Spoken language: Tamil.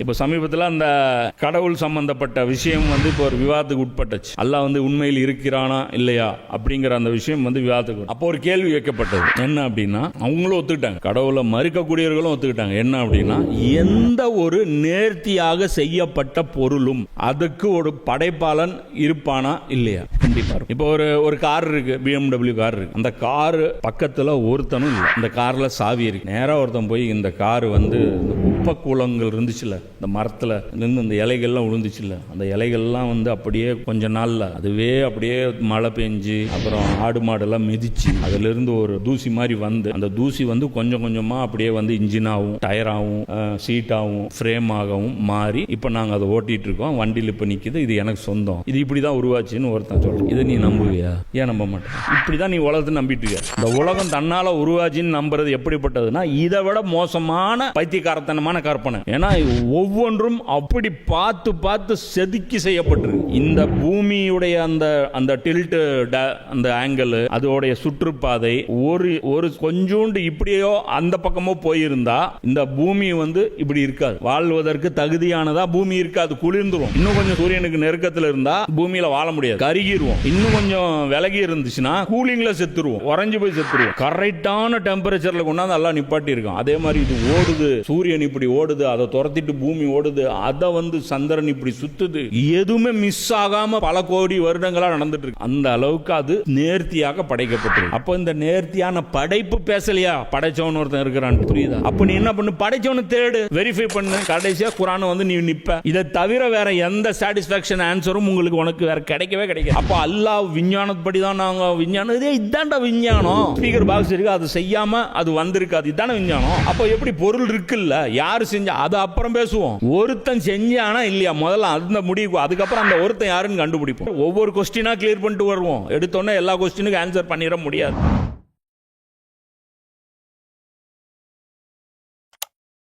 இப்போ சமீபத்தில் அந்த கடவுள் சம்பந்தப்பட்ட விஷயம் இப்போ ஒரு விவாதத்துக்கு உட்பட்டுச்சு. அல்லாஹ் உண்மையில் இருக்கிறானா இல்லையா அப்படிங்கிற அந்த விஷயம் விவாதத்துக்கு. அப்போ ஒரு கேள்வி வைக்கப்பட்டது. என்ன அப்படின்னா, அவங்களும் ஒத்துக்கிட்டாங்க, கடவுளை மறுக்கக்கூடியவர்களும் ஒத்துக்கிட்டாங்க. என்ன அப்படின்னா, எந்த ஒரு நேர்த்தியாக செய்யப்பட்ட பொருளும் அதுக்கு ஒரு படைப்பாளன் இருப்பானா இல்லையா? கண்டிப்பா. இப்போ ஒரு கார் இருக்கு, BMW கார் இருக்கு. அந்த கார் பக்கத்துல ஒருத்தனும் இல்லை. இந்த கார்ல சாவி இருக்கு. நேரா ஒருத்தன் போய் இந்த கார் குப்பை கூலங்கள் இருந்துச்சுல, இந்த மரத்துல இருந்து இந்த இலைகள்லாம் விழுந்துச்சுல்ல, அந்த இலைகள்லாம் அப்படியே கொஞ்ச நாள்ல அதுவே அப்படியே மழை பெஞ்சு அப்புறம் ஆடு மாடெல்லாம் மிதிச்சு அதுல இருந்து ஒரு தூசி மாதிரி அந்த தூசி கொஞ்சம் கொஞ்சமா அப்படியே இன்ஜினாகவும் டயராகவும் சீட்டாகவும் ஃப்ரேம் ஆகவும் மாறி இப்ப நாங்க அதை ஓட்டிட்டு இருக்கோம். வண்டியில் இப்ப நிக்குது. இது எனக்கு சொந்தம். இது இப்படிதான் உருவாச்சுன்னு ஒருத்தன் சொல்றேன். இதை நீ நம்புவியா? ஏன் நம்ப மாட்டேன்? இப்படிதான் நீ உலகத்தை நம்பிட்டு இருக்க. இந்த உலகம் தன்னால உருவாச்சுன்னு நம்புறது எப்படிப்பட்டதுன்னா, இதை விட மோசமான பைத்தியக்காரத்தனமான கற்பனை. ஏன்னா ஒவ்வொன்றும் அப்படி பார்த்து பார்த்து செதுக்கி செய்யப்பட்டிருக்கு. இந்த பூமியுடைய அந்த டில்ட், அந்த ஆங்கிள், அதோடைய சுற்றுப்பாதை ஒரு கொஞ்சோண்டு இப்படியோ அந்த பக்கமோ போயிருந்தா இந்த பூமி இப்படி இருக்காது. வாழ்வதற்கு தகுதியானதா பூமி இருக்காது, குளிர்ந்துரும். இன்னும் கொஞ்சம் சூரியனுக்கு நெருக்கத்தில் இருந்தா பூமியில வாழ முடியாது, கருகிடுவோம். இன்னும் கொஞ்சம் விலகி இருந்துச்சுன்னா கூலிங்ல செத்துருவோம், உறைஞ்சு போய் செத்துருவோம். கரெக்டான டெம்பரேச்சர்ல கொண்டாந்து எல்லாம் நிப்பாட்டி இருக்கும். அதே மாதிரி இது ஓடுது, சூரியன் இப்படி ஓடுது, அதை துரத்திட்டு பூமி ஓடுது, அதை சந்திரன் இப்படி சுத்துது. எதுவுமே மிஸ் ஆகாம பல கோடி வருடங்களா நடந்துட்டு இருக்கு. அந்த அளவுக்கு அது நேர்த்தியாக படைக்கப்பட்டிருக்கு. அப்ப இந்த நேர்த்தியான படைப்பு பேசலையா, படைச்சவன் ஒருத்தன் இருக்கிறான், புரியுதா? அப்ப நீ என்ன பண்ணு, படைச்சவனை தேடு, வெரிஃபை பண்ணு. கடைசியா குர்ஆன் நீ நிப்ப. இதை தவிர வேற எந்த சாட்டிஸ்பாக்சன் ஆன்சரும் உனக்கு வேற கிடைக்கவே கிடைக்காது. அப்ப அல்லாஹ் விஞ்ஞானப்படி தான் நாங்க விஞ்ஞானம், இதான்டா விஞ்ஞானம். ஸ்பீக்கர் பாக்ஸ் இருக்கு, அது செய்யாம அது வந்திருக்காது, இதான விஞ்ஞானம். அப்ப எப்படி பொருள் இருக்குல்ல, யாரு செஞ்சா அது அப்புறம் பேசுவோம். ஒருத்தன் செஞ்சானா இல்லையா முதல்ல அந்த முடிவு, அதுக்கப்புறம் அந்த ஒருத்தன் யாருன்னு கண்டுபிடிப்போம். ஒவ்வொரு கொஸ்டினா கிளியர் பண்ணிட்டு வருவோம். எடுத்தோன்னே எல்லா கொஸ்டினுக்கும் ஆன்சர் பண்ணிட முடியாது.